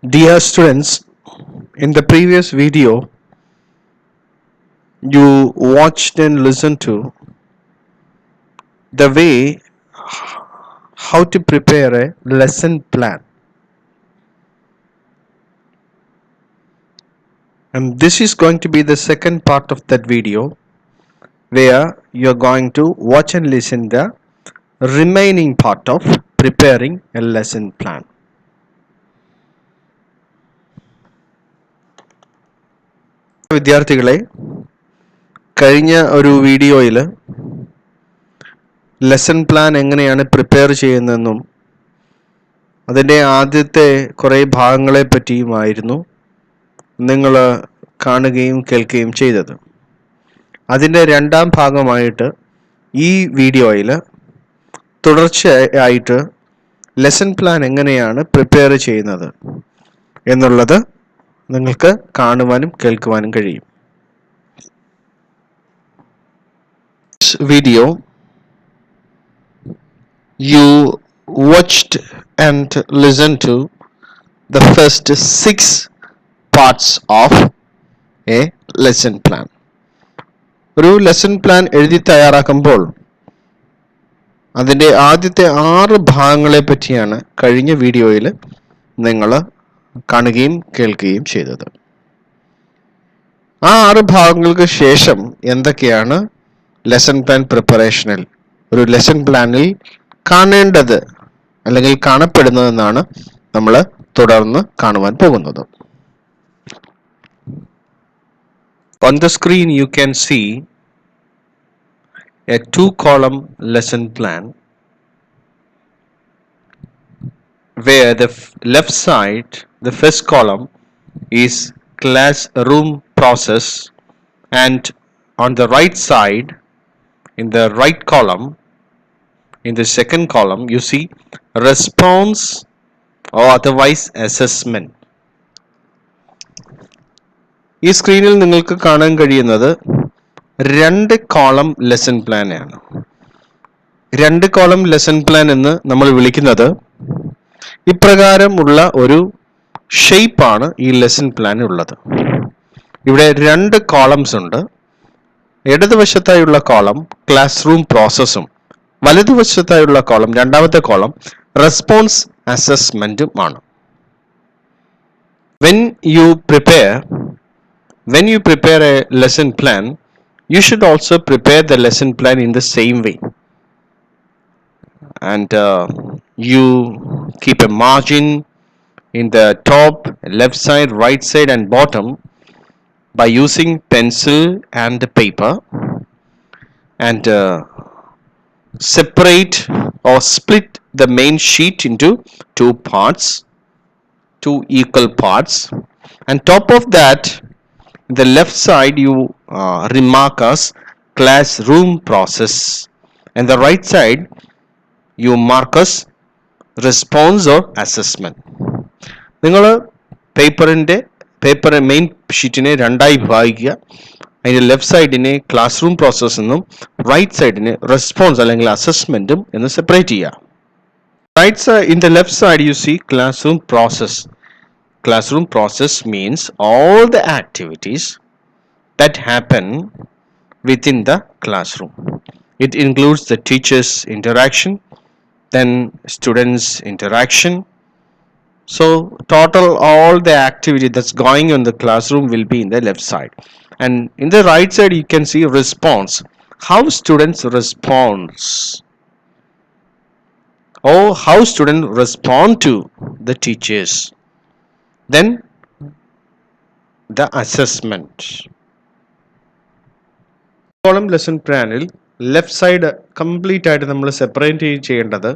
Dear students, in the previous video, you watched and listened to the way how to prepare a lesson plan. And this is going to be the second part of that video where you're going to watch and listen the remaining part of preparing a lesson plan. വിദ്യാർത്ഥികളെ കഴിഞ്ഞ ഒരു വീഡിയോയിൽ lesson plan എങ്ങനെയാണ് prepare ചെയ്യുന്നതെന്നും അതിൻ്റെ ആദ്യത്തെ കുറേ ഭാഗങ്ങളെ പറ്റിയുമായിരുന്നു നിങ്ങൾ കാണുകയും കേൾക്കുകയും ചെയ്തത്. അതിൻ്റെ രണ്ടാം ഭാഗമായിട്ട് ഈ വീഡിയോയിൽ തുടർച്ചയായിട്ട് ലെസൺ പ്ലാൻ എങ്ങനെയാണ് പ്രിപ്പയർ ചെയ്യുന്നത് എന്നുള്ളത് നിങ്ങൾക്ക് കാണുവാനും കേൾക്കുവാനും കഴിയും. This video you watched and listened to the first 6 parts of a lesson plan. ഒരു ലെസൺ പ്ലാൻ എഴുതി തയ്യാറാക്കുമ്പോൾ അതിൻ്റെ ആദ്യത്തെ 6 ഭാഗങ്ങളെ പറ്റിയാണ് കഴിഞ്ഞ വീഡിയോയിൽ നിങ്ങൾ കാണുകയും കേൾക്കുകയും ചെയ്തത്. ആ 6 ഭാഗങ്ങൾക്ക് ശേഷം എന്തൊക്കെയാണ് ലെസൺ പ്ലാൻ പ്രിപ്പറേഷനിൽ ഒരു ലെസൺ പ്ലാനിൽ കാണേണ്ടത് അല്ലെങ്കിൽ കാണപ്പെടുന്നതെന്നാണ് നമ്മൾ തുടർന്ന് കാണുവാൻ പോകുന്നത്. On the screen you can see a 2-column lesson plan where the left side, the first column is classroom process, and on the right side, in the right column, in the second column, you see response or otherwise assessment. ഈ സ്ക്രീനിൽ നിങ്ങൾക്ക് കാണാൻ കഴിയുന്നത് 2 column lesson plan ആണ്. 2 column lesson plan എന്ന് നമ്മൾ വിളിക്കുന്നത് ഇപ്രകാരമുള്ള ഒരു ഷേപ്പാണ് ഈ ലെസൺ പ്ലാൻ ഉള്ളത്. ഇവിടെ 2 കോളംസ് ഉണ്ട്. ഇടതുവശത്തായുള്ള കോളം ക്ലാസ് റൂം പ്രോസസ്സും വലതുവശത്തായുള്ള കോളം രണ്ടാമത്തെ കോളം റെസ്പോൺസ് അസസ്മെന്റും ആണ്. When you prepare a lesson plan, you should also prepare the lesson plan in the same way. And you keep a margin in the top, left side, right side and bottom by using pencil and paper, and separate or split the main sheet into 2 parts, 2 equal parts, and top of that, the left side you remark as classroom process, and the right side you mark as response or assessment. നിങ്ങൾ paper main ഷീറ്റിനെ 2ആയി വിഭാഗിക്കുക. അതിൻ്റെ left സൈഡിനെ class room process എന്നും right സൈഡിനെ response അല്ലെങ്കിൽ അസസ്മെന്റും എന്ന് സെപ്പറേറ്റ് ചെയ്യുക. Right side, in the left side you see class room process. Classroom process means all the activities that happen within the classroom. It includes the teachers' interaction, then students' interaction. So total all the activity that's going on in the classroom will be in the left side. And in the right side you can see response. How students respond, or how students respond to the teachers. Then the assessment. Column lesson പ്ലാനിൽ left side complete ആയിട്ട് നമ്മൾ separate ചെയ്യേണ്ടത്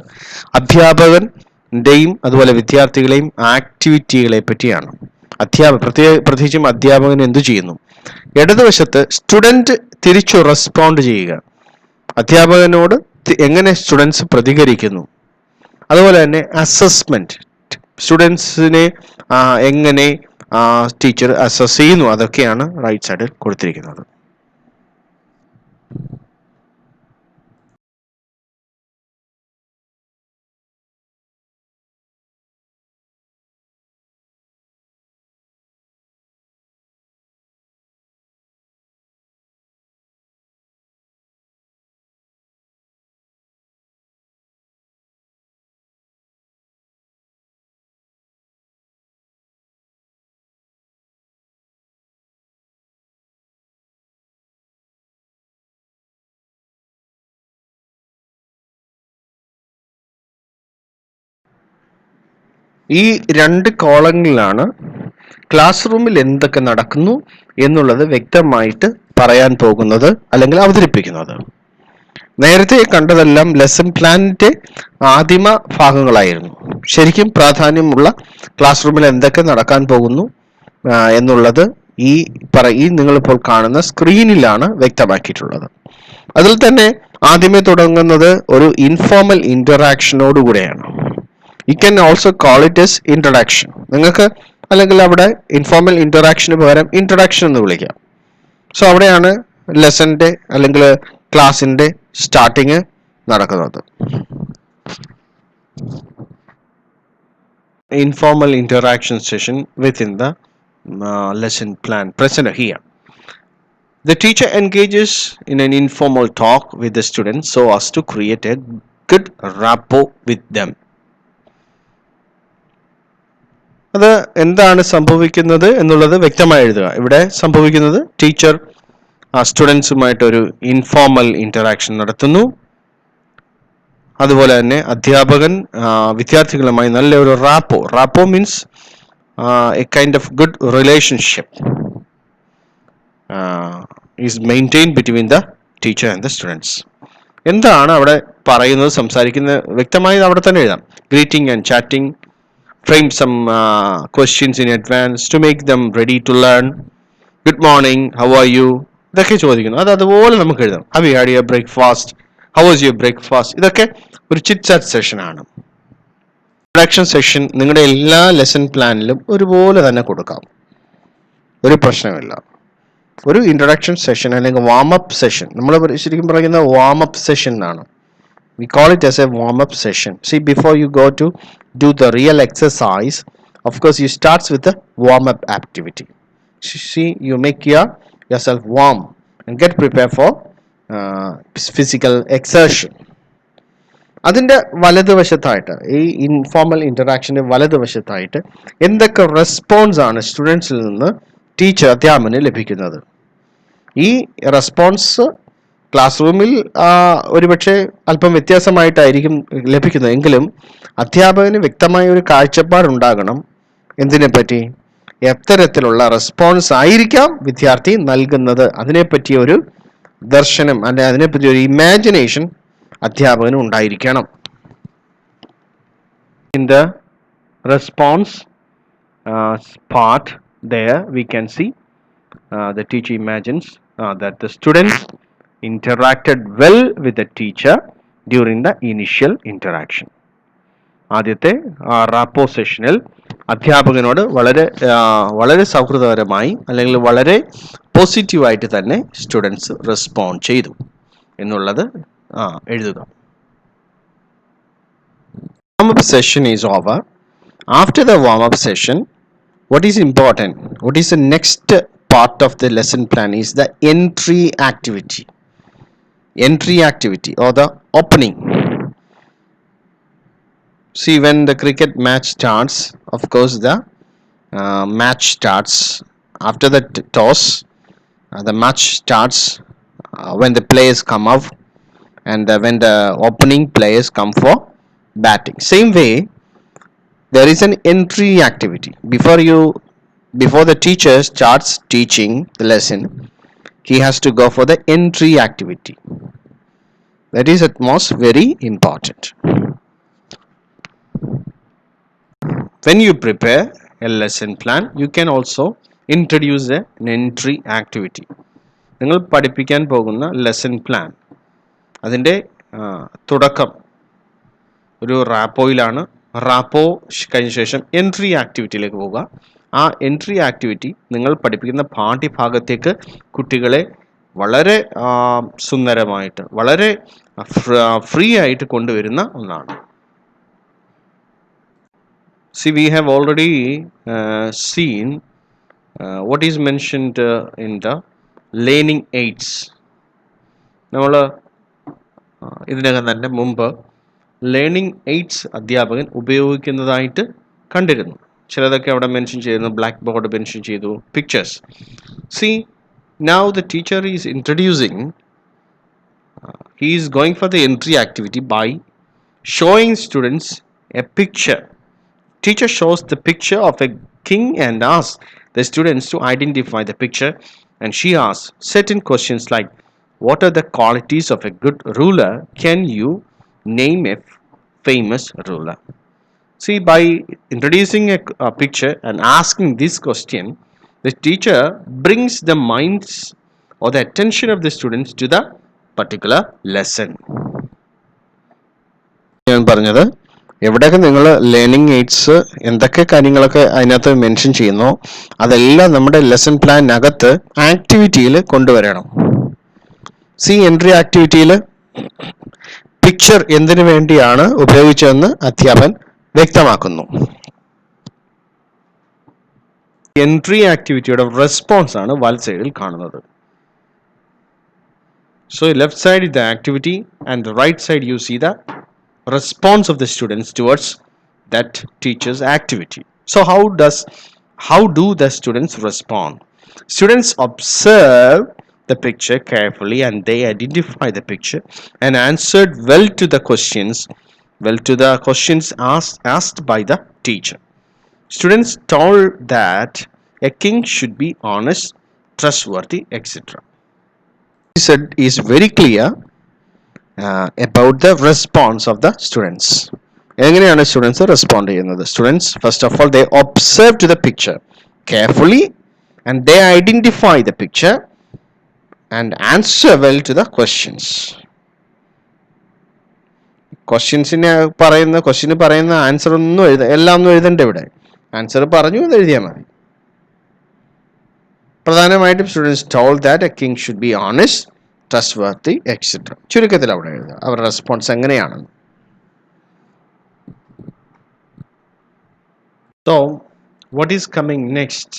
അധ്യാപകന്റെയും അതുപോലെ വിദ്യാർത്ഥികളെയും ആക്ടിവിറ്റികളെ പറ്റിയാണ്. പ്രത്യേകിച്ചും അധ്യാപകൻ എന്തു ചെയ്യുന്നു. ഇടതുവശത്ത് സ്റ്റുഡൻറ് തിരിച്ചു റെസ്പോണ്ട് ചെയ്യുക. അധ്യാപകനോട് എങ്ങനെ സ്റ്റുഡൻസ് പ്രതികരിക്കുന്നു. അതുപോലെ തന്നെ അസസ്മെന്റ്, സ്റ്റുഡൻസിനെ എങ്ങനെ ടീച്ചർ അസസ് ചെയ്യുന്നു, അതൊക്കെയാണ് റൈറ്റ് സൈഡിൽ കൊടുത്തിരിക്കുന്നത്. ഈ രണ്ട് കോളങ്ങളിലാണ് ക്ലാസ് റൂമിൽ എന്തൊക്കെ നടക്കുന്നു എന്നുള്ളത് വ്യക്തമായിട്ട് പറയാൻ പോകുന്നത് അല്ലെങ്കിൽ അവതരിപ്പിക്കുന്നത്. നേരത്തെ കണ്ടതെല്ലാം ലെസൺ പ്ലാനിന്റെ ആദിമ ഭാഗങ്ങളായിരുന്നു. ശരിക്കും പ്രാധാന്യമുള്ള ക്ലാസ് റൂമിൽ എന്തൊക്കെ നടക്കാൻ പോകുന്നു എന്നുള്ളത് ഈ നിങ്ങളിപ്പോൾ കാണുന്ന സ്ക്രീനിലാണ് വ്യക്തമാക്കിയിട്ടുള്ളത്. അതിൽ തന്നെ ആദ്യമേ തുടങ്ങുന്നത് ഒരു ഇൻഫോർമൽ ഇന്ററാക്ഷനോടുകൂടെയാണ്. You can also call it as introduction. നിങ്ങൾക്ക് അല്ലെങ്കിൽ അവിടെ ഇൻഫോർമൽ ഇന്ററാക്ഷന് പകരം ഇൻട്രഡക്ഷൻ എന്ന് വിളിക്കാം. സോ അവിടെയാണ് ലെസന്റെ അല്ലെങ്കിൽ ക്ലാസിന്റെ സ്റ്റാർട്ടിങ് നടക്കുന്നത്. Informal interaction session within the lesson plan present here. The teacher engages in an informal talk with the students so as to create a good rapport with them. അത് എന്താണ് സംഭവിക്കുന്നത് എന്നുള്ളത് വ്യക്തമായി എഴുതുക. ഇവിടെ സംഭവിക്കുന്നത് ടീച്ചർ സ്റ്റുഡൻസുമായിട്ടൊരു ഇൻഫോർമൽ ഇന്ററാക്ഷൻ നടത്തുന്നു. അതുപോലെ തന്നെ അധ്യാപകൻ വിദ്യാർത്ഥികളുമായി നല്ലൊരു rapport means A kind of good relationship is maintain between the teacher and the students. എന്താണ് അവിടെ പറയുന്നത്, സംസാരിക്കുന്നത് വ്യക്തമായി അവിടെ തന്നെ എഴുതാം. Greeting and chatting, frame some questions in advance to make them ready to learn. Good morning, how are you? ഇതൊക്കെ ചോദിക്കുന്നു. അതുപോലെ നമുക്ക് എഴുതാം. Have you had your breakfast? How was your breakfast? ഇതൊക്കെ ഒരു ചിറ്റ് ചാറ്റ് സെഷൻ ആണ്. Introduction session നിങ്ങളുടെ എല്ലാ ലെസൺ പ്ലാനിലും ഒരുപോലെ തന്നെ കൊടുക്കാം, ഒരു പ്രശ്നമില്ല. ഒരു ഇൻട്രഡക്ഷൻ സെഷൻ അല്ലെങ്കിൽ വാം അപ്പ് സെഷൻ, നമ്മൾ ശരിക്കും പറയുന്ന വാം അപ്പ് സെഷൻ എന്നാണ്. We call it as a warm-up session. See, before you go to do the real exercise, of course, you starts with the warm-up activity. See, you make yourself warm and get prepared for physical exertion. അതിൻ്റെ വലതുവശത്തായിട്ട്, ഈ informal ഇൻറ്ററാക്ഷൻ്റെ വലതുവശത്തായിട്ട് എന്തൊക്കെ response ആണ് സ്റ്റുഡൻസിൽ നിന്ന് അധ്യാപകന് ലഭിക്കുന്നത്. ഈ response class റൂമിൽ ഒരുപക്ഷെ അല്പം വ്യത്യാസമായിട്ടായിരിക്കും ലഭിക്കുന്നത്. എങ്കിലും അധ്യാപകന് വ്യക്തമായ ഒരു കാഴ്ചപ്പാടുണ്ടാകണം. എന്തിനെപ്പറ്റി, എത്തരത്തിലുള്ള റെസ്പോൺസ് ആയിരിക്കാം വിദ്യാർത്ഥി നൽകുന്നത്, അതിനെപ്പറ്റിയ ഒരു ദർശനം അല്ലെങ്കിൽ അതിനെപ്പറ്റി ഒരു ഇമാജിനേഷൻ അധ്യാപകന് ഉണ്ടായിരിക്കണം. In the response part there we can see the teacher imagines that the students interacted well with the teacher during the initial interaction. ആദ്യത്തെ റാപ്പോ സെഷനിൽ അധ്യാപകനോട് വളരെ സൗഹൃദപരമായി അല്ലെങ്കിൽ വളരെ പോസിറ്റീവായിട്ട് തന്നെ സ്റ്റുഡൻസ് റെസ്പോണ്ട് ചെയ്തു എന്നുള്ളത് എഴുതുക. Warm-up session is over. After the warm-up session, what is important? What is the next part of the lesson plan is the entry activity or the opening. See, when the cricket match starts, of course the match starts after the toss. The match starts when the players come up and when the opening players come for batting. Same way, there is an entry activity. Before the teacher starts teaching the lesson, he has to go for the entry activity. That is at most very important. When you prepare a lesson plan, you can also introduce an entry activity. നിങ്ങൾ പഠിപ്പിക്കാൻ പോകുന്ന lesson plan, അതിൻ്റെ തുടക്കം ഒരു റാപ്പോയിലാണ്. Rapport കഴിഞ്ഞ ശേഷം entry ആക്ടിവിറ്റിയിലേക്ക് പോവുക. ആ എൻട്രി ആക്ടിവിറ്റി നിങ്ങൾ പഠിപ്പിക്കുന്ന പാഠ്യഭാഗത്തേക്ക് കുട്ടികളെ വളരെ സുന്ദരമായിട്ട്, വളരെ ഫ്രീ ആയിട്ട് കൊണ്ടുവരുന്ന ഒന്നാണ്. See, we have already seen what is mentioned in the learning aids. നമ്മൾ ഇതിനകം തന്നെ മുമ്പ് ലേണിംഗ് എയ്ഡ്സ് അധ്യാപകൻ ഉപയോഗിക്കുന്നതായിട്ട് കണ്ടിരുന്നു. ചിലതൊക്കെ അവിടെ മെൻഷൻ ചെയ്യുന്നു. ബ്ലാക്ക് ബോർഡ് മെൻഷൻ ചെയ്തു, pictures. C, now the teacher is introducing, he is going for the entry activity by showing students a picture Teacher shows the picture of a king and asks the students to identify the picture, and she asks certain questions like, what are the qualities of a good ruler? Can you name a famous ruler? See, by introducing a picture and asking this question, the teacher brings the minds or the attention of the students to the particular lesson. ഞാൻ പറഞ്ഞത് എവിടെയൊക്കെ നിങ്ങൾ learning AIDS എന്തൊക്കെ കാര്യങ്ങളൊക്കെ അതിനകത്ത് mention ചെയ്യുന്നോ അതെല്ലാം നമ്മുടെ ലെസൺ പ്ലാനിനകത്ത് ആക്ടിവിറ്റിയിൽ കൊണ്ടുവരണം. സി എൻട്രി ആക്ടിവിറ്റിയിൽ പിക്ചർ എന്തിനു വേണ്ടിയാണ് ഉപയോഗിച്ചതെന്ന് അധ്യാപകൻ വ്യക്തമാക്കുന്നു. എൻട്രി ആക്ടിവിറ്റിയുടെ റെസ്പോൺസ് ആണ് വലത് സൈഡിൽ കാണുന്നത്. So left side is the activity and the right side you see the response of the students towards that teacher's activity. So how do the students respond? Students observe the picture carefully and they identify the picture and answered well to the questions asked by the teacher. Students told that a king should be honest, trustworthy, etc. He said is very clear about the response of the students. എങ്ങനെയാണ് students respond ചെയ്യുന്നത്? Students first of all they observe to the picture carefully and they identify the picture and answer well to the questions. ക്വസ്റ്റ്യൻസിന് പറയുന്ന answer ഒന്നും എല്ലാം ഒന്നും എഴുതണ്ട. ഇവിടെ answer പറഞ്ഞു എന്ന് എഴുതിയാൽ മതി. പ്രധാനമായിട്ടും students told that a king should be honest, trustworthy, etc. ചുരുക്കത്തിൽ അവിടെ എഴുതുക അവരുടെ റെസ്പോൺസ് എങ്ങനെയാണെന്ന്. So what is coming next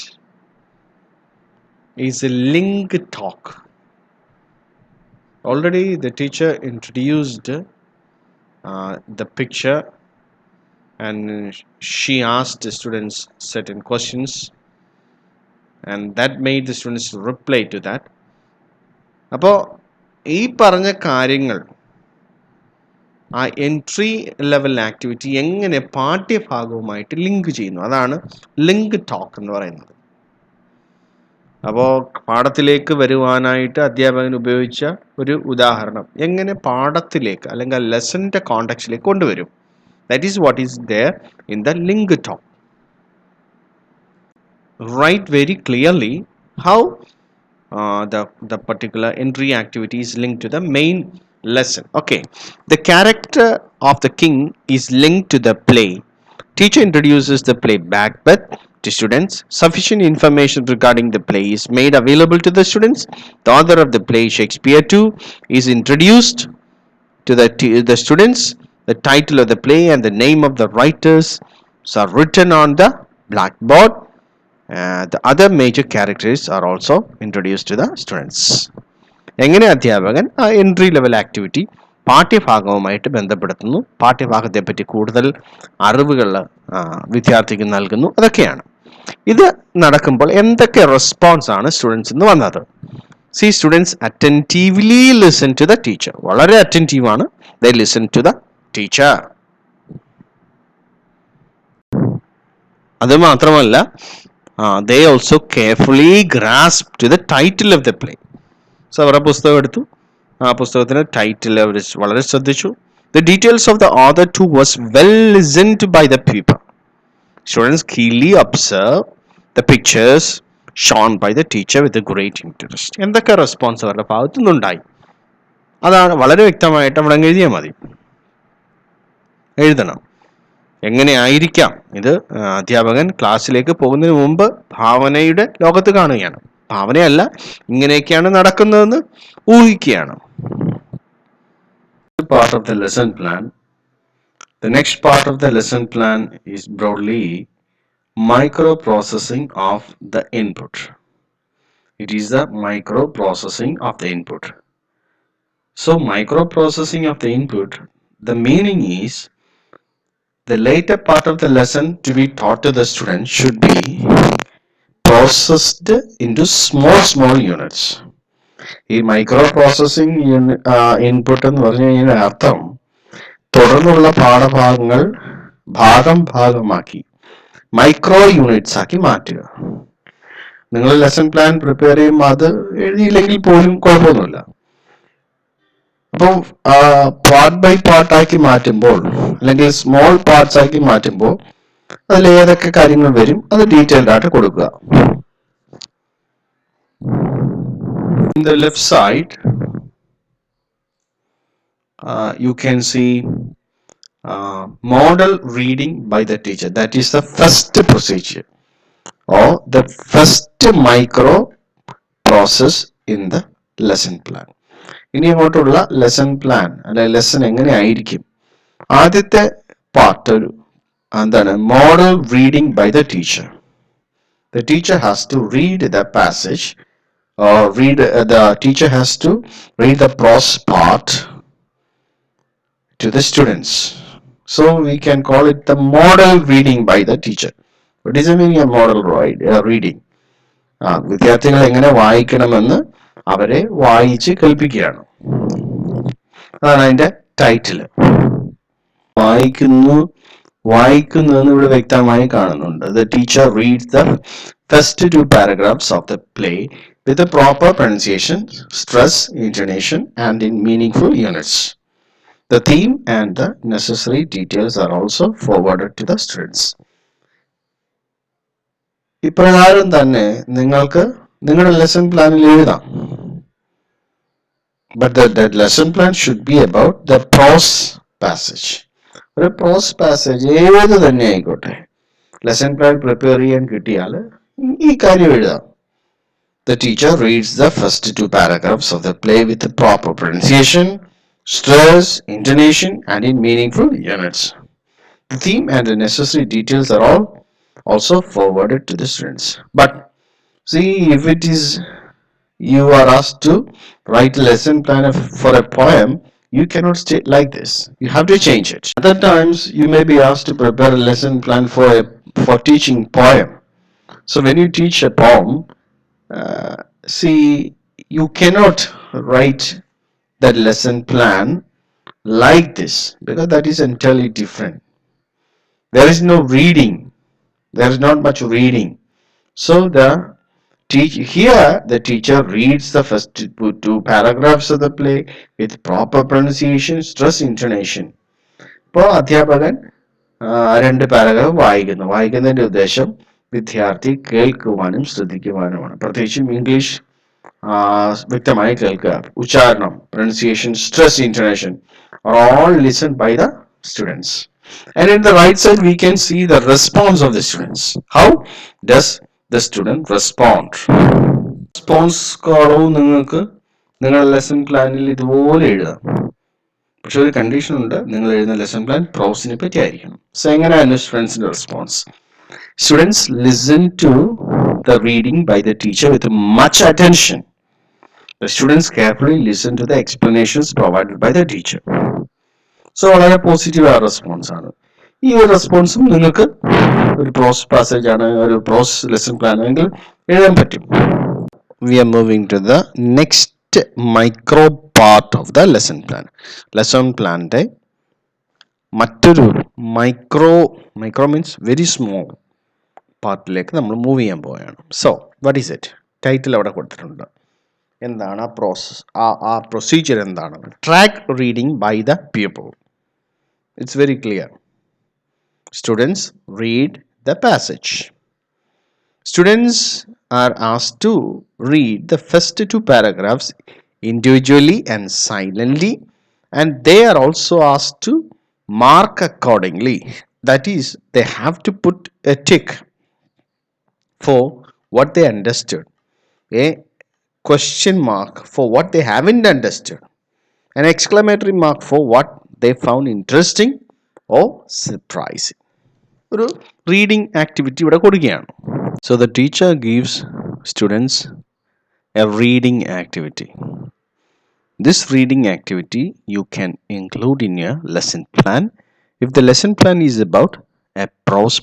is a link talk. Already the teacher introduced the picture and she asked the students certain questions and that made the students reply to that. അപ്പോൾ ഈ പറഞ്ഞ കാര്യങ്ങൾ ആ entry level activity എങ്ങനെ പാഠ്യഭാഗവുമായിട്ട് link ചെയ്യുന്നു, അതാണ് link talk എന്ന് പറയുന്നത്. അപ്പോൾ പാഠത്തിലേക്ക് വരുവാനായിട്ട് അധ്യാപകൻ ഉപയോഗിച്ച ഒരു ഉദാഹരണം എങ്ങനെ പാഠത്തിലേക്ക് അല്ലെങ്കിൽ ലെസന്റെ കോണ്ടെക്സ്റ്റിലേക്ക് കൊണ്ടുവരും. That is what is there in the link talk. Write very clearly how the particular entry activity is linked to the main lesson. Okay, the character of the king is linked to the play. Teacher introduces the play Macbeth to students. Sufficient information regarding the play is made available to the students. The author of the play, Shakespeare too, is introduced to the students. The title of the play and the name of the writers are written on the blackboard. The other major characters are also introduced to the students. എങ്ങനെ അധ്യാപകൻ ആ entry level activity പാഠ്യഭാഗവുമായിട്ട് ബന്ധപ്പെടുത്തുന്നു, പാഠ്യഭാഗത്തെ പറ്റി കൂടുതൽ അറിവുകൾ വിദ്യാർത്ഥിക്ക് നൽകുന്നു, അതൊക്കെയാണ്. ഇത് നടക്കുമ്പോൾ എന്തൊക്കെ റെസ്പോൺസ് ആണ് സ്റ്റുഡൻസ് എന്ന് വന്നത്? See students attentively listen to the teacher. വളരെ അറ്റൻറ്റീവ് ആണ്. They listen to the teacher. അത് മാത്രമല്ല they also carefully grasp to the title of the play. So അവരുടെ പുസ്തകം എടുത്തു, ആ പുസ്തകത്തിന്റെ ടൈറ്റിൽ അവർ വളരെ ശ്രദ്ധിച്ചു. The details of the author too was well listened to by the people. Students keenly observe the pictures shown by the teacher with a great interest. എന്തൊക്കെ response അവരുടെ ഭാഗത്തു നിന്നുണ്ടായി അതാണ് വളരെ വ്യക്തമായിട്ട് അവിടെ എഴുതിയാൽ മതി. എഴുതണം. എങ്ങനെയായിരിക്കാം ഇത്? അധ്യാപകൻ ക്ലാസ്സിലേക്ക് പോകുന്നതിന് മുമ്പ് ഭാവനയുടെ ലോകത്ത് കാണുകയാണ്. ഭാവനയല്ല, ഇങ്ങനെയൊക്കെയാണ് നടക്കുന്നതെന്ന് ഊഹിക്കുകയാണ്. Part of the lesson plan. The next part of the lesson plan is broadly microprocessing of the input. It is the microprocessing of the input. So microprocessing of the input, the meaning is the later part of the lesson to be taught to the students should be processed into small units. ഈ micro processing input എന്ന് പറഞ്ഞു കഴിഞ്ഞാൽ അർത്ഥം തുടർന്നുള്ള പാഠഭാഗങ്ങൾ ഭാഗമാക്കി micro units ആക്കി മാറ്റുക. നിങ്ങൾ ലെസൺ പ്ലാൻ പ്രിപ്പയർ ചെയ്യുമ്പോൾ അത് എഴുതിയില്ലെങ്കിൽ പോലും കുഴപ്പമൊന്നുമില്ല. അപ്പം പാർട്ട് ബൈ പാർട്ട് ആക്കി മാറ്റുമ്പോൾ അല്ലെങ്കിൽ സ്മോൾ പാർട്സ് ആക്കി മാറ്റുമ്പോൾ അതിൽ ഏതൊക്കെ കാര്യങ്ങൾ വരും അത് ഡീറ്റെയിൽഡ് ആയിട്ട് കൊടുക്കുക. In the left side, you can see model reading by the teacher. That is the first procedure or the first micro process in the lesson plan. ഇനി അങ്ങോട്ടുള്ള ലെസൺ പ്ലാൻ അല്ലെ ലെസൺ എങ്ങനെ ആയിരിക്കും? ആദ്യത്തെ പാർട്ട് ഒരു എന്താണ്? Model reading by the teacher. The teacher has to read the passage or the teacher has to read the prose part to the students. So we can call it the model reading by the teacher. What is the meaning of model reading? വിദ്യാർത്ഥികൾ എങ്ങനെ വായിക്കണമെന്ന് അവരെ വായിച്ച് കേൾപ്പിക്കുകയാണ്. അതാണ് അതിന്റെ title. വായിക്കുന്നു എന്ന് ഇവിടെ വ്യക്തമായി കാണുന്നുണ്ട്. The teacher reads the first two paragraphs of the play with the proper pronunciation, stress, intonation, and in meaningful units. The theme and the necessary details are also forwarded to the students. ഇപ്രകാരം തന്നെ നിങ്ങൾക്ക് നിങ്ങളുടെ lesson പ്ലാനിൽ എഴുതാം. But the lesson plan should be about the prose passage. ഒരു prose passage ഏത് തന്നെ ആയിക്കോട്ടെ, ലെസൺ പ്ലാൻ പ്രിപ്പയർ ചെയ്യാൻ കിട്ടിയാൽ ഈ കാര്യം എഴുതാം. The teacher reads the first two paragraphs of the play with the proper pronunciation, stress, intonation, and in meaningful units. The theme and the necessary details are all also forwarded to the students. But see, if it is you are asked to write a lesson plan for a poem, you cannot state like this. You have to change it. Other times you may be asked to prepare a lesson plan for teaching poem. So when you teach a poem, see, you cannot write that lesson plan like this because that is entirely different. There is no reading. There is not much reading. So here the teacher reads the first two paragraphs of the play with proper pronunciation, stress, intonation. ഇപ്പോൾ അധ്യാപകൻ രണ്ട് paragraph വായിക്കുന്നതിന്റെ ഉദ്ദേശം വിദ്യാർത്ഥി കേൾക്കുവാനും ശ്രദ്ധിക്കുവാനുമാണ്. പ്രത്യേകിച്ചും English വ്യക്തമായി കേൾക്കുക, ഉച്ചാരണം, pronunciation, stress, intonation are all listened by the students. And in the right side we can see the response of the students. How does the student respond? Response കളവും നിങ്ങൾക്ക് നിങ്ങളുടെ ലെസൺ പ്ലാനിൽ ഇതുപോലെ എഴുതാം. പക്ഷെ ഒരു കണ്ടീഷൻ ഉണ്ട്, നിങ്ങൾ എഴുതുന്ന ലെസൺ പ്ലാൻ പ്രോസിനെ പറ്റി ആയിരിക്കണം. സോ എങ്ങനെയാണ് സ്റ്റുഡൻസിന്റെ response? Students listen to the reading by the teacher with much attention. The students carefully listen to the explanations provided by the teacher. So വളരെ പോസിറ്റീവ് ആ റെസ്പോൺസ് ആണ്. ഈ ഒരു റെസ്പോൺസും നിങ്ങൾക്ക് ഒരു പ്രോസ് പാസേജ് ആണ്, ഒരു പ്രോസ് ലെസൺ പ്ലാൻ ആണെങ്കിൽ എഴുതാൻ പറ്റും. We are moving to the next micro part of the lesson plan. Lesson പ്ലാന്റെ മറ്റൊരു മൈക്രോ മീൻസ് വെരി സ്മോൾ പാർട്ടിലേക്ക് നമ്മൾ മൂവ് ചെയ്യാൻ പോവുകയാണ്. So what is it? Title അവിടെ കൊടുത്തിട്ടുണ്ട്. എന്താണ് ആ പ്രോസസ്, ആ പ്രൊസീജിയർ എന്താണ്? Track reading by the people. It's very clear. Students read the passage. Students are asked to read the first two paragraphs individually and silently, and they are also asked to mark accordingly. That is, they have to put a tick for what they understood, a question mark for what they haven't understood, an exclamatory mark for what they found interesting or surprising. ഒരു reading activity ഇവിടെ കൊടുക്കുകയാണ്. So the teacher gives students a reading activity. This reading activity you can include in your lesson plan if the lesson plan is about a prose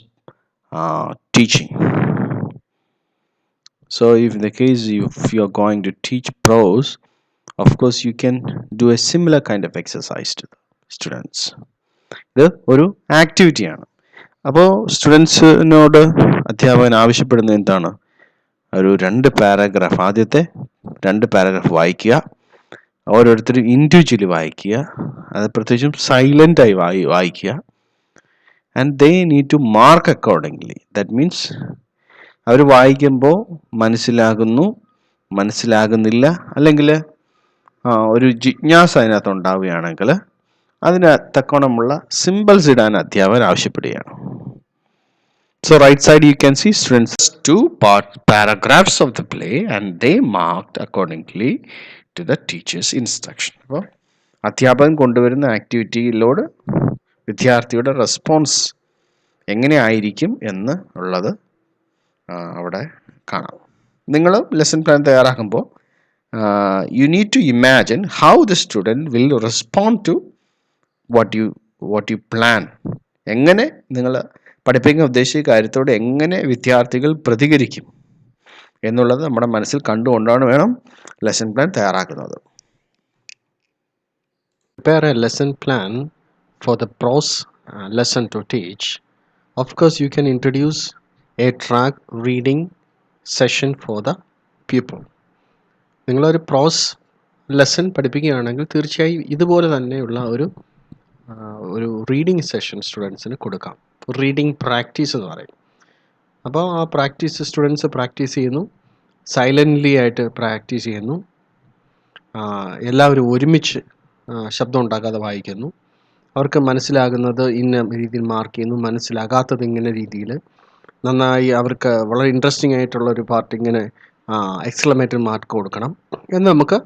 teaching. So if in the case if you are going to teach prose, of course you can do a similar kind of exercise to the students. ഇത് ഒരു ആക്ടിവിറ്റിയാണ്. അപ്പോൾ സ്റ്റുഡൻസിനോട് അധ്യാപകൻ ആവശ്യപ്പെടുന്നത് എന്താണ്? ഒരു 2 paragraph, ആദ്യത്തെ 2 paragraph വായിക്കുക. ഓരോരുത്തരും ഇൻഡിവിജ്വലി വായിക്കുക. അത് പ്രത്യേകിച്ചും സൈലൻ്റായി വായിക്കുക. And they need to mark accordingly. That means അവർ വായിക്കുമ്പോൾ മനസ്സിലാകുന്നു, മനസ്സിലാകുന്നില്ല, അല്ലെങ്കിൽ ഒരു ജിജ്ഞാസ അതിനകത്ത് ഉണ്ടാവുകയാണെങ്കിൽ അതിന് തക്കോണമുള്ള സിമ്പിൾസ് ഇടാൻ അധ്യാപകൻ ആവശ്യപ്പെടുകയാണ്. So right side you can see students 2 paragraphs of the play and they marked accordingly to the teacher's instruction. അപ്പോൾ അധ്യാപകൻ കൊണ്ടുവരുന്ന ആക്ടിവിറ്റിയിലോട് വിദ്യാർത്ഥിയുടെ റെസ്പോൺസ് എങ്ങനെ ആയിരിക്കും എന്ന് ഉള്ളത് അവിടെ കാണാം. നിങ്ങൾ ലെസൺ പ്ലാൻ തയ്യാറാക്കുമ്പോൾ you need to imagine how the student will respond to what you plan. എങ്ങനെ നിങ്ങൾ പഠിപ്പിക്കാൻ ഉദ്ദേശിച്ച കാര്യത്തോട് എങ്ങനെ വിദ്യാർത്ഥികൾ പ്രതികരിക്കും എന്നുള്ളത് നമ്മുടെ മനസ്സിൽ കണ്ടുകൊണ്ടാണ് വേണം ലെസൺ പ്ലാൻ തയ്യാറാക്കുന്നത്. Prepare a lesson plan for the prose lesson to teach. Of course, you can introduce a track reading session for the pupil. നിങ്ങളൊരു പ്രോസ് ലെസൺ പഠിപ്പിക്കുകയാണെങ്കിൽ തീർച്ചയായും ഇതുപോലെ തന്നെയുള്ള ഒരു റീഡിംഗ് സെഷൻ സ്റ്റുഡൻസിന് കൊടുക്കാം. റീഡിംഗ് പ്രാക്ടീസ് എന്ന് പറയും. അപ്പോൾ ആ പ്രാക്ടീസ് സ്റ്റുഡൻസ് പ്രാക്ടീസ് ചെയ്യുന്നു, സൈലൻ്റ്ലി ആയിട്ട് പ്രാക്ടീസ് ചെയ്യുന്നു, എല്ലാവരും ഒരുമിച്ച് ശബ്ദം ഉണ്ടാക്കാതെ വായിക്കുന്നു. അവർക്ക് മനസ്സിലാകുന്നത് ഇന്ന രീതിയിൽ മാർക്ക് ചെയ്യുന്നു, മനസ്സിലാകാത്തത് ഇങ്ങനെ രീതിയിൽ, നന്നായി അവർക്ക് വളരെ ഇൻട്രസ്റ്റിംഗ് ആയിട്ടുള്ള ഒരു പാർട്ട് ഇങ്ങനെ എക്സ്ക്ലമേറ്ററി മാർക്ക് കൊടുക്കണം എന്ന് നമുക്ക്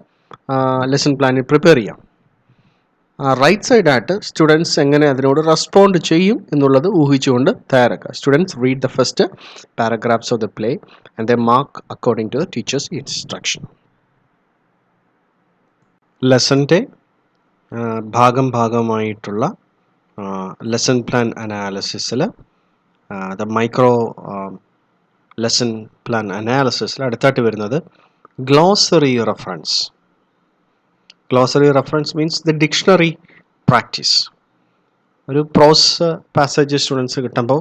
ലെസൺ പ്ലാനിൽ പ്രിപ്പയർ ചെയ്യാം. റൈറ്റ് സൈഡായിട്ട് സ്റ്റുഡൻസ് എങ്ങനെ അതിനോട് റെസ്പോണ്ട് ചെയ്യും എന്നുള്ളത് ഊഹിച്ചുകൊണ്ട് തയ്യാറാക്കുക. Students read the first paragraphs of the play and they mark according to the teacher's instruction. ലെസൻ്റെ ഭാഗമായിട്ടുള്ള ലെസൺ പ്ലാൻ അനാലിസിസിൽ ദ മൈക്രോ ലെസൺ പ്ലാൻ അനാലിസിസിൽ അടുത്തായിട്ട് വരുന്നത് glossary reference. Glossary reference means the dictionary practice. ഒരു പ്രോസ് പാസേജ് സ്റ്റുഡൻസ് കിട്ടുമ്പോൾ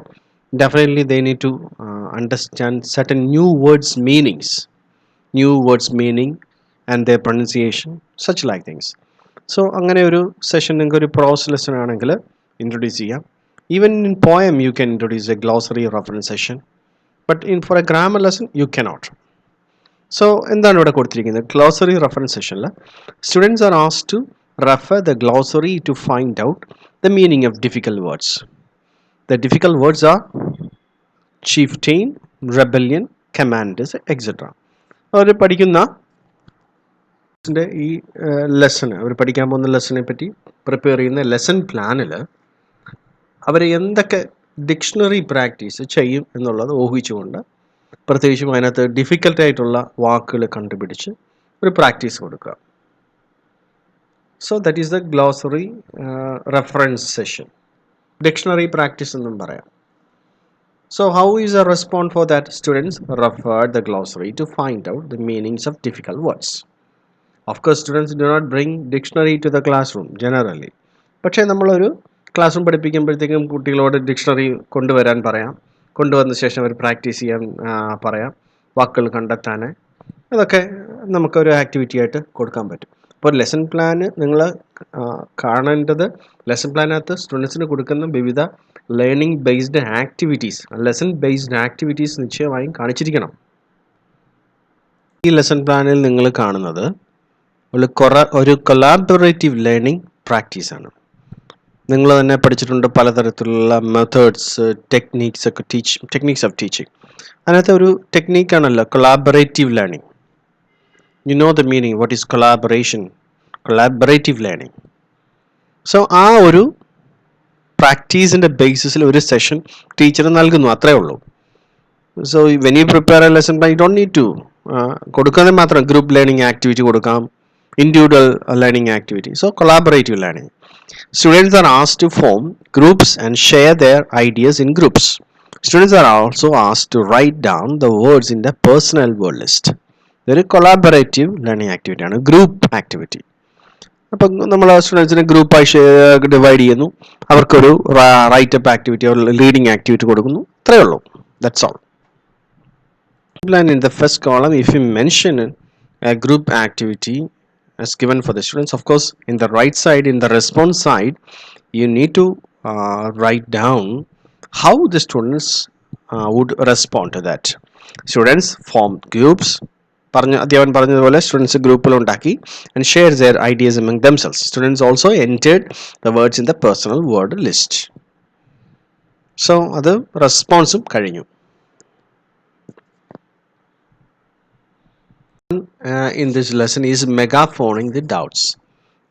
definitely they need to understand certain new words meaning and the pronunciation, such like things. So അങ്ങനെ ഒരു session നിങ്ങൾക്ക് ഒരു prose lesson ആണെങ്കിൽ ഇൻട്രൊഡ്യൂസ് ചെയ്യാം. Even in poem you can introduce a glossary reference session, but for a grammar lesson you cannot. So എന്താണ് ഇവിടെ കൊടുത്തിരിക്കുന്നത്? Glossary reference സെഷനിൽ students are asked to refer the glossary to find out the meaning of difficult words. The difficult words are chieftain, rebellion, commanders, etc. അവർ പഠിക്കുന്ന ഈ ലെസണ്, അവർ പഠിക്കാൻ പോകുന്ന ലെസനെ പറ്റി പ്രിപ്പയർ ചെയ്യുന്ന ലെസൺ പ്ലാനിൽ അവർ എന്തൊക്കെ ഡിക്ഷണറി പ്രാക്ടീസ് ചെയ്യും എന്നുള്ളത് ഊഹിച്ചുകൊണ്ട്, പ്രത്യേകിച്ചും അതിനകത്ത് ഡിഫിക്കൽട്ടായിട്ടുള്ള വാക്കുകൾ കണ്ടുപിടിച്ച് ഒരു പ്രാക്ടീസ് കൊടുക്കുക. So that is the glossary reference session. Dictionary practice എന്നും പറയാം. So how is a response for that? Students refer the glossary to find out the meanings of difficult words. Of course, students do not bring dictionary to the classroom generally. പക്ഷേ നമ്മളൊരു class room പഠിപ്പിക്കുമ്പോഴത്തേക്കും കുട്ടികളോട് dictionary കൊണ്ടുവരാൻ പറയാം. കൊണ്ടുവന്ന ശേഷം അവർ practice ചെയ്യാൻ പറയാം, വാക്കുകൾ കണ്ടെത്താൻ. അതൊക്കെ നമുക്കൊരു ആക്ടിവിറ്റി ആയിട്ട് കൊടുക്കാൻ പറ്റും. അപ്പോൾ ലെസൺ പ്ലാന് നിങ്ങൾ കാണേണ്ടത്, ലെസൺ പ്ലാനകത്ത് സ്റ്റുഡൻസിന് കൊടുക്കുന്ന വിവിധ learning based activities, lesson based activities നിശ്ചയമായും കാണിച്ചിരിക്കണം. ഈ ലെസൺ പ്ലാനിൽ നിങ്ങൾ കാണുന്നത് ഒരു കൊളാബറേറ്റീവ് ലേണിംഗ് പ്രാക്ടീസാണ്. നിങ്ങൾ തന്നെ പഠിച്ചിട്ടുണ്ട് പലതരത്തിലുള്ള മെത്തേഡ്സ്, ടെക്നീക്സ് ഓഫ് ടീച്ചിങ്. അതിനകത്ത് ഒരു ടെക്നീക്കാണല്ലോ collaborative learning. You know the meaning, what is collaboration, collaborative learning. So ആ ഒരു പ്രാക്ടീസിൻ്റെ ബേസിസിൽ ഒരു സെഷൻ ടീച്ചർ നൽകുന്നു, അത്രേ ഉള്ളൂ. So when you prepare a lesson plan you don't need to കൊടുക്കുന്നത് മാത്രം ഗ്രൂപ്പ് ലേണിംഗ് ആക്ടിവിറ്റി കൊടുക്കാം, individual learning activity. So collaborative learning. Students are asked to form groups and share their ideas in groups. Students are also asked to write down the words in the personal word list. ഇതൊരു collaborative learning ആക്ടിവിറ്റിയാണ്, group activity. അപ്പം നമ്മൾ സ്റ്റുഡൻസിനെ ഗ്രൂപ്പായി divide ചെയ്യുന്നു, അവർക്കൊരു write up activity, leading activity കൊടുക്കുന്നു, അത്രയേ ഉള്ളൂ. That's all. And in the first column, if you mention a group activity as given for the students, of course in the right side, in the response side, you need to write down how the students would respond to that. Students form groups, അധ്യാപകൻ പറഞ്ഞതുപോലെ students ഗ്രൂപ്പുകൾ ഉണ്ടാക്കി, and share their ideas among themselves. Students also entered the words in the personal word list. So അത് റെസ്പോൺസും കഴിഞ്ഞു. In this lesson is megaphoning the doubts.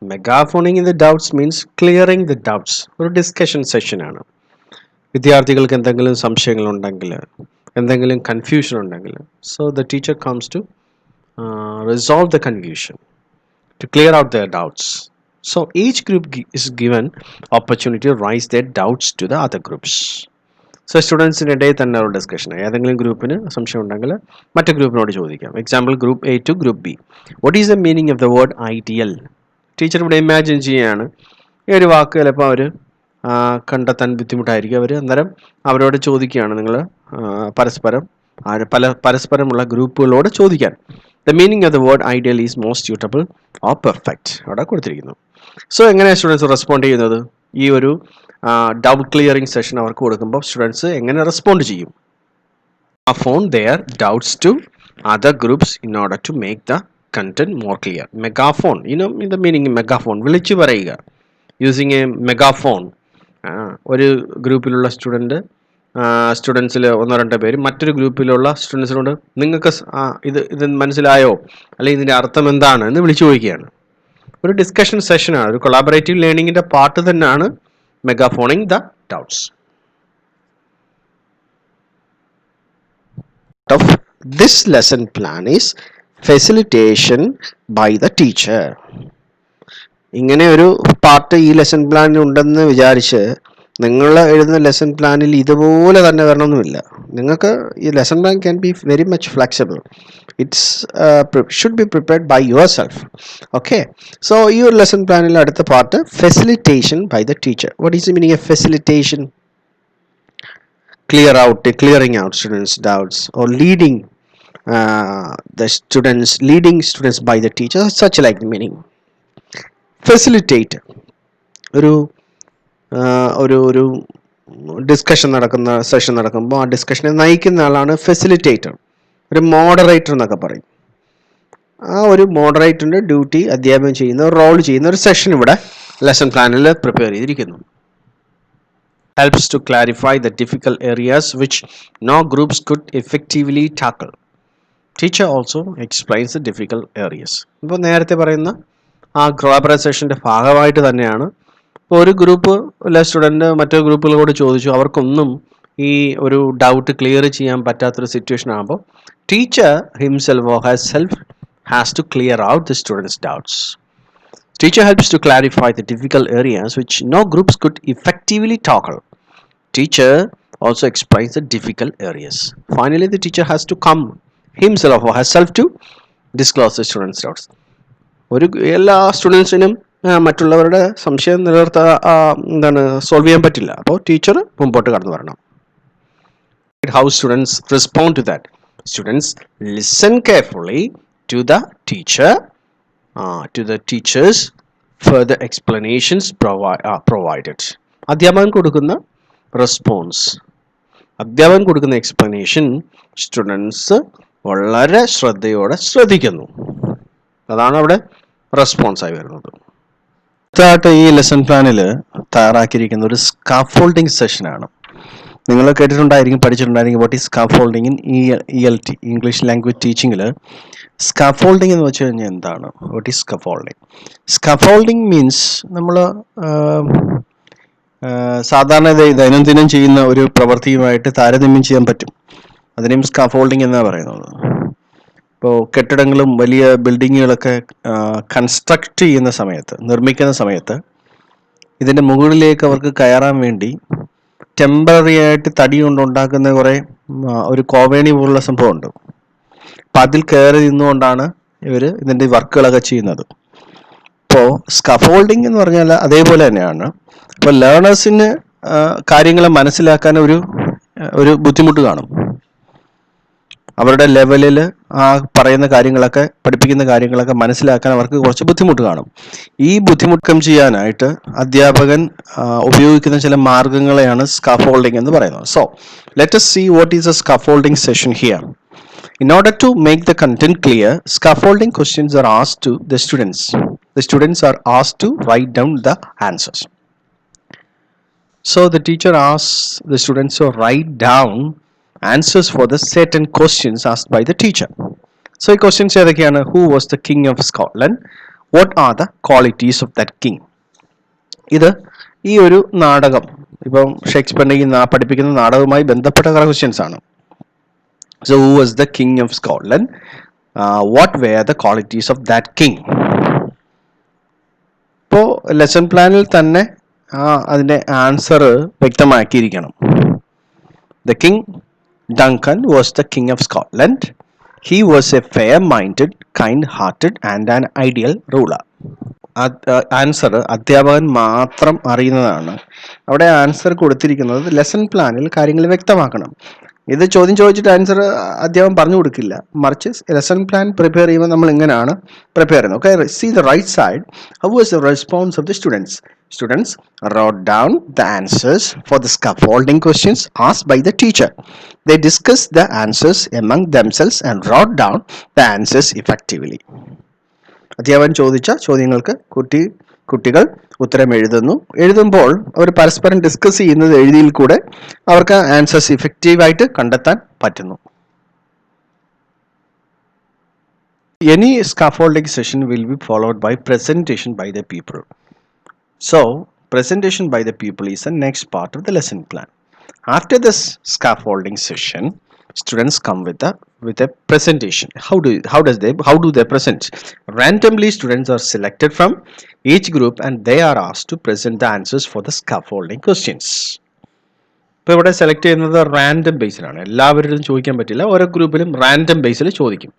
Megaphoning in the doubts means clearing the doubts. ഒരു discussion session ആണ്. വിദ്യാർത്ഥികൾക്ക് എന്തെങ്കിലും സംശയങ്ങൾ ഉണ്ടെങ്കിൽ, എന്തെങ്കിലും confusion ഉണ്ടെങ്കിൽ, so the teacher comes to resolve the confusion, to clear out their doubts. So each group is given opportunity to raise their doubts to the other groups. So സ്റ്റുഡൻസിൻ്റെ ഇടയിൽ തന്നെ ഒരു ഡിസ്കഷൻ, ഏതെങ്കിലും ഗ്രൂപ്പിന് സംശയം ഉണ്ടെങ്കിൽ മറ്റു ഗ്രൂപ്പിനോട് ചോദിക്കാം. Example group A to group B. What is the meaning of the word ideal? Teacher ഇവിടെ ഇമാജിൻ ചെയ്യുകയാണ്, ഈ ഒരു വാക്ക് ചിലപ്പോൾ അവർ കണ്ടെത്താൻ ബുദ്ധിമുട്ടായിരിക്കും. അവർ അന്നേരം അവരോട് ചോദിക്കുകയാണ്, നിങ്ങൾ പരസ്പരമുള്ള ഗ്രൂപ്പുകളോട് ചോദിക്കാൻ. The meaning of the word ideal is most suitable or perfect അവിടെ കൊടുത്തിരിക്കുന്നു. സോ എങ്ങനെയാണ് സ്റ്റുഡൻസ് റെസ്പോണ്ട് ചെയ്യുന്നത്? ഈ ഒരു ഡൗട്ട് ക്ലിയറിംഗ് സെഷൻ അവർക്ക് കൊടുക്കുമ്പോൾ സ്റ്റുഡൻസ് എങ്ങനെ റെസ്പോണ്ട് ചെയ്യും? Phone their doubts to other groups in order to make the content more clear. Megaphone, the meaning megaphone, വിളിച്ചു പറയുക. Using a megaphone. ഒരു ഗ്രൂപ്പിലുള്ള സ്റ്റുഡൻസിൽ ഒന്നോ രണ്ടോ പേര് മറ്റൊരു ഗ്രൂപ്പിലുള്ള സ്റ്റുഡൻസിനോട് നിങ്ങൾക്ക് ഇത് മനസ്സിലായോ, അല്ലെങ്കിൽ ഇതിൻ്റെ അർത്ഥം എന്താണ് എന്ന് വിളിച്ചു ചോദിക്കുകയാണ്. ഒരു ഡിസ്കഷൻ സെഷനാണ്, ഒരു കൊളാബറേറ്റീവ് ലേണിങ്ങിൻ്റെ പാർട്ട് തന്നെയാണ് megaphoning the doubts. Of this lesson plan is facilitation by the teacher. ഇങ്ങനെ ഒരു പാർട്ട് ഈ ലെസൺ പ്ലാനിൽ ഉണ്ടെന്ന് വിചാരിച്ച് നിങ്ങൾ എഴുതുന്ന ലെസൺ പ്ലാനിൽ ഇതുപോലെ തന്നെ വരണമെന്നില്ല. നിങ്ങൾക്ക് ഈ lesson plan can be very much flexible. It's should be prepared by yourself. Okay, so ഈ ഒരു ലെസൺ പ്ലാനിൽ അടുത്ത part facilitation by the teacher. What is the meaning of facilitation? clearing out students' doubts, or leading students by the teacher, such like the meaning. Facilitate, ഒരു discussion നടക്കുന്ന session നടക്കുമ്പോൾ ആ ഡിസ്കഷനെ നയിക്കുന്ന ആളാണ് ഫെസിലിറ്റേറ്റർ, ഒരു മോഡറേറ്റർ എന്നൊക്കെ പറയും. ആ ഒരു മോഡറേറ്ററിൻ്റെ ഡ്യൂട്ടി അധ്യാപനം ചെയ്യുന്ന, റോൾ ചെയ്യുന്ന ഒരു സെഷൻ ഇവിടെ ലെസൺ പ്ലാനിൽ പ്രിപ്പയർ ചെയ്തിരിക്കുന്നു. Helps to clarify the difficult areas which no groups could effectively tackle. Teacher also explains the difficult areas. ഇപ്പോൾ നേരത്തെ പറയുന്ന ആ കൊളാബറേഷൻ്റെ ഭാഗമായിട്ട് തന്നെയാണ്. ഇപ്പോൾ ഒരു ഗ്രൂപ്പിലെ സ്റ്റുഡൻറ്റ് മറ്റൊരു ഗ്രൂപ്പുകളോട് ചോദിച്ചു, അവർക്കൊന്നും ഈ ഒരു ഡൗട്ട് ക്ലിയർ ചെയ്യാൻ പറ്റാത്തൊരു സിറ്റുവേഷൻ ആകുമ്പോൾ teacher himself or herself has to clear out the students doubts. Teacher helps to clarify the difficult areas which no groups could effectively tackle. Teacher also explains the difficult areas. Finally, the teacher has to come himself or herself to disclose the students' doubts. എല്ലാ സ്റ്റുഡൻസിനും മറ്റുള്ളവരുടെ സംശയം solve ചെയ്യാൻ പറ്റില്ല. അപ്പോൾ teacher മുമ്പോട്ട് കടന്നു വരണം. How students respond to that? Students listen carefully to the teacher. To the teachers further explanations provided. അധ്യാപകൻ കൊടുക്കുന്ന റെസ്പോൺസ്, അധ്യാപകൻ കൊടുക്കുന്ന എക്സ്പ്ലനേഷൻ സ്റ്റുഡൻസ് വളരെ ശ്രദ്ധയോടെ ശ്രദ്ധിക്കുന്നു. അതാണ് അവിടെ റെസ്പോൺസായി വരുന്നത്. അടുത്തതായിട്ട് ഈ ലെസൺ പ്ലാനിൽ തയ്യാറാക്കിയിരിക്കുന്ന ഒരു സ്കാഫോൾഡിംഗ് സെഷനാണ്. നിങ്ങൾ കേട്ടിട്ടുണ്ടായിരിക്കും, പഠിച്ചിട്ടുണ്ടായിരിക്കും. What is scaffolding in ELT, English language ടീച്ചിങ്ങിൽ. സ്കാഫോൾഡിംഗ് എന്ന് വെച്ച് കഴിഞ്ഞാൽ എന്താണ്? What is scaffolding? Scaffolding means നമ്മൾ സാധാരണ ദൈനംദിനം ചെയ്യുന്ന ഒരു പ്രവൃത്തിയുമായിട്ട് താരതമ്യം ചെയ്യാൻ പറ്റും. അതിനെയും സ്കാഫോൾഡിംഗ് എന്നാണ് പറയുന്നത്. ഇപ്പോൾ കെട്ടിടങ്ങളും വലിയ ബിൽഡിങ്ങുകളൊക്കെ കൺസ്ട്രക്ട് ചെയ്യുന്ന സമയത്ത്, നിർമ്മിക്കുന്ന സമയത്ത് ഇതിൻ്റെ മുകളിലേക്ക് അവർക്ക് കയറാൻ വേണ്ടി ടെമ്പററി ആയിട്ട് തടി കൊണ്ടുണ്ടാക്കുന്ന കുറേ ഒരു കോവേണി പോലുള്ള സംഭവമുണ്ട്. അപ്പം അതിൽ കയറി നിന്നുകൊണ്ടാണ് ഇവർ ഇതിൻ്റെ വർക്കുകളൊക്കെ ചെയ്യുന്നത്. അപ്പോൾ സ്കഫോൾഡിംഗ് എന്ന് പറഞ്ഞാൽ അതേപോലെ തന്നെയാണ്. ഇപ്പോൾ ലേണേഴ്സിന് കാര്യങ്ങൾ മനസ്സിലാക്കാൻ ഒരു ബുദ്ധിമുട്ട് കാണും. അവരുടെ ലെവലിൽ ആ പറയുന്ന കാര്യങ്ങളൊക്കെ, പഠിപ്പിക്കുന്ന കാര്യങ്ങളൊക്കെ മനസ്സിലാക്കാൻ അവർക്ക് കുറച്ച് ബുദ്ധിമുട്ട് കാണും. ഈ ബുദ്ധിമുട്ട് ചെയ്യാനായിട്ട് അധ്യാപകൻ ഉപയോഗിക്കുന്ന ചില മാർഗങ്ങളെയാണ് സ്കഫോൾഡിംഗ് എന്ന് പറയുന്നത്. So let us see what is a scaffolding session here. In order to make the content clear, scaffolding questions are asked to the students. The students are asked to write down the answers. So the teacher asks the students to write down answers for the certain questions asked by the teacher. So the questions ഏതൊക്കെയാണ്? Who was the king of Scotland? What are the qualities of that king? ഇത് ഈ ഒരു നാടകം, ഇപ്പം ഷേക്സ്പിയറിന്റെ പഠിപ്പിക്കുന്ന നാടകവുമായി ബന്ധപ്പെട്ട questions ആണ്. So who was the king of Scotland? What were the qualities of that king? ഇപ്പോൾ ലെസൺ പ്ലാനിൽ തന്നെ അതിൻ്റെ answer വ്യക്തമാക്കിയിരിക്കണം. The king Duncan was the king of Scotland. He was a fair-minded, kind-hearted and an ideal ruler. Answer അധ്യാപകൻ മാത്രം അറിയുന്നതാണ്. അവിടെ answer കൊടുത്തിരിക്കുന്നത് lesson പ്ലാനിൽ കാര്യങ്ങൾ വ്യക്തമാക്കണം. ഇത് ചോദ്യം ചോദിച്ചിട്ട് ആൻസർ അധ്യാപകൻ പറഞ്ഞു കൊടുക്കില്ല, മറിച്ച് ലെസൺ പ്ലാൻ പ്രിപ്പയർ ചെയ്യുമ്പോൾ നമ്മൾ ഇങ്ങനെയാണ് പ്രിപ്പയർ ചെയ്യുന്നത്. Okay, see the right side. How was the response of the students? Students wrote down the answers for the scaffolding questions asked by the teacher. They discussed the answers among themselves and wrote down the answers effectively. അധ്യാപകൻ ചോദിച്ച ചോദ്യങ്ങൾക്ക് കുട്ടികൾ ഉത്തരം എഴുതുമ്പോൾ അവർ പരസ്പരം discuss ചെയ്യുന്നത് എഴുതിയിൽ കൂടെ അവർക്ക് ആൻസേഴ്സ് ഇഫക്റ്റീവായിട്ട് കണ്ടെത്താൻ പറ്റുന്നു. Any scaffolding session will be followed by presentation by the pupil. So, presentation by the pupil is the next part of the lesson plan. After this scaffolding session, students come with a presentation. How do they present? Randomly, students are selected from each group and they are asked to present the answers for the scaffolding questions. ഇപ്പോൾ ഇവിടെ select ചെയ്യുന്നത് random ബേസിലാണ്. എല്ലാവരും ചോദിക്കാൻ പറ്റില്ല, ഓരോ ഗ്രൂപ്പിലും random ബേസിൽ ചോദിക്കും.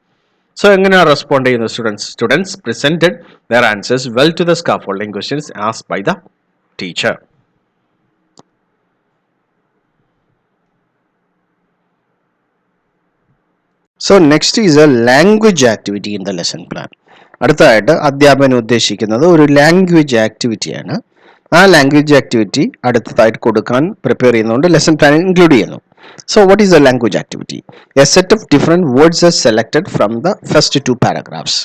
So എങ്ങനെയാണ് റെസ്പോണ്ട് ചെയ്യുന്നത്? Students presented their answers well to the scaffolding questions asked by the teacher. So next is a language activity in the lesson plan. അടുത്തതായിട്ട് അധ്യാപകൻ ഉദ്ദേശിക്കുന്നത് ഒരു ലാംഗ്വേജ് ആക്ടിവിറ്റിയാണ്. ആ ലാംഗ്വേജ് ആക്ടിവിറ്റി അടുത്തതായിട്ട് കൊടുക്കാൻ പ്രിപ്പയർ ചെയ്യുന്നതുകൊണ്ട് ലെസൺ പ്ലാനിൽ ഇൻക്ലൂഡ് ചെയ്യുന്നു. So what is a language activity? A set of different words are selected from the first two paragraphs.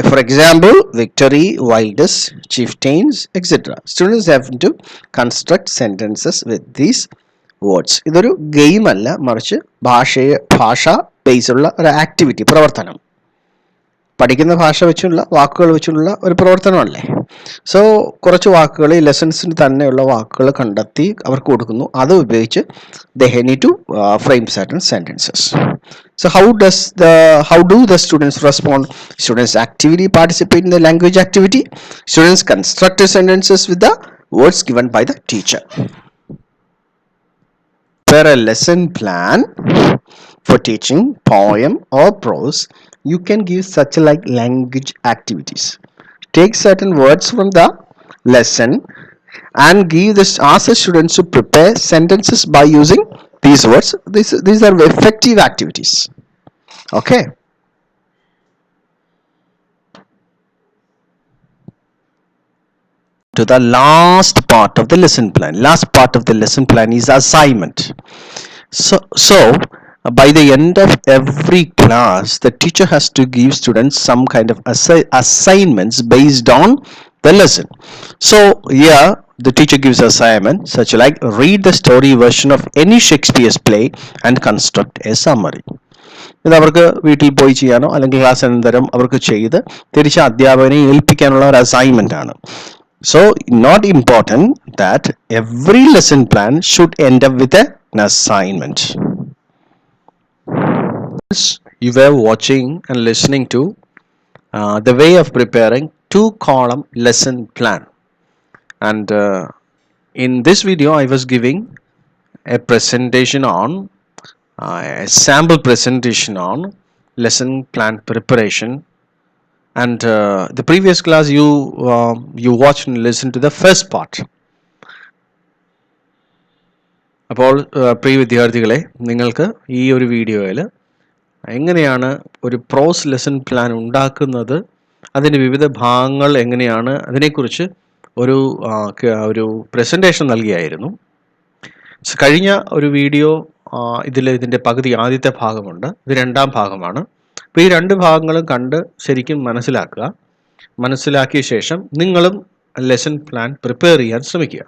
For example, victory, wildness, chieftains, etc. Students have to construct sentences with these words. ഇതൊരു game അല്ല, മറിച്ച് ഭാഷ base ഉള്ള ഒരു activity, പ്രവർത്തനം. പഠിക്കുന്ന ഭാഷ വെച്ചുള്ള വാക്കുകൾ വെച്ചുള്ള ഒരു പ്രവർത്തനമല്ലേ. സോ കുറച്ച് വാക്കുകൾ, ഈ ലെസൺസിന് തന്നെയുള്ള വാക്കുകൾ കണ്ടെത്തി അവർക്ക് കൊടുക്കുന്നു. അത് ഉപയോഗിച്ച് they need to frame certain sentences. So how do the students respond? Students actively participate in the language activity. Students construct sentences with the words given by the teacher. Prepare a lesson plan for teaching poem or prose. You can give such like language activities. Take certain words from the lesson and ask the students to prepare sentences by using these words. These are effective activities. Okay. To the last part of the lesson plan. Last part of the lesson plan is assignment. So by the end of every class, the teacher has to give students some kind of assignments based on the lesson. So here the teacher gives assignment such like read the story version of any Shakespeare's play and construct a summary. ഇത് അവർക്ക് വീട്ടിൽ പോയി ചെയ്യാനോ അല്ലെങ്കിൽ class അനന്തരം അവർക്ക് ചെയ്ത് തിരിച്ച് അധ്യാപകനെ ഏൽപ്പിക്കാനുള്ള ഒരു അസൈൻമെന്റ് ആണ്. So not important that every lesson plan should end up with an assignment. You were watching and listening to the way of preparing 2-column lesson plan, and in this video I was giving a presentation on a sample presentation on lesson plan preparation and the previous class you watched and listened to the first part. അപ്പോൾ പ്രിയ വിദ്യാർത്ഥികളെ, നിങ്ങൾക്ക് ഈ ഒരു വീഡിയോയിൽ എങ്ങനെയാണ് ഒരു prose lesson plan ഉണ്ടാക്കുന്നത്, അതിൻ്റെ വിവിധ ഭാഗങ്ങൾ എങ്ങനെയാണ്, അതിനെക്കുറിച്ച് ഒരു പ്രസൻറ്റേഷൻ നൽകിയായിരുന്നു. കഴിഞ്ഞ ഒരു വീഡിയോ ഇതിൻ്റെ പകുതി ആദ്യത്തെ ഭാഗമുണ്ട്, ഇത് രണ്ടാം ഭാഗമാണ്. അപ്പോൾ ഈ രണ്ട് ഭാഗങ്ങളും കണ്ട് ശരിക്കും മനസ്സിലാക്കിയ ശേഷം നിങ്ങളും ലെസൺ പ്ലാൻ പ്രിപ്പയർ ചെയ്യാൻ ശ്രമിക്കുക.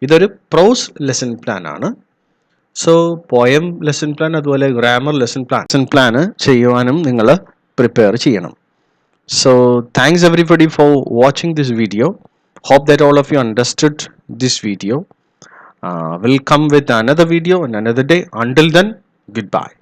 ഇതൊരു പ്രോസ് ലെസൺ പ്ലാൻ ആണ്. സോ പോയം ലെസൺ പ്ലാൻ അതുപോലെ ഗ്രാമർ ലെസൺ പ്ലാൻ ചെയ്യുവാനും നിങ്ങൾ പ്രിപ്പയർ ചെയ്യണം. So thanks everybody for watching this video. Hope that all of you understood this video. We'll come with another video on another day. Until then, goodbye.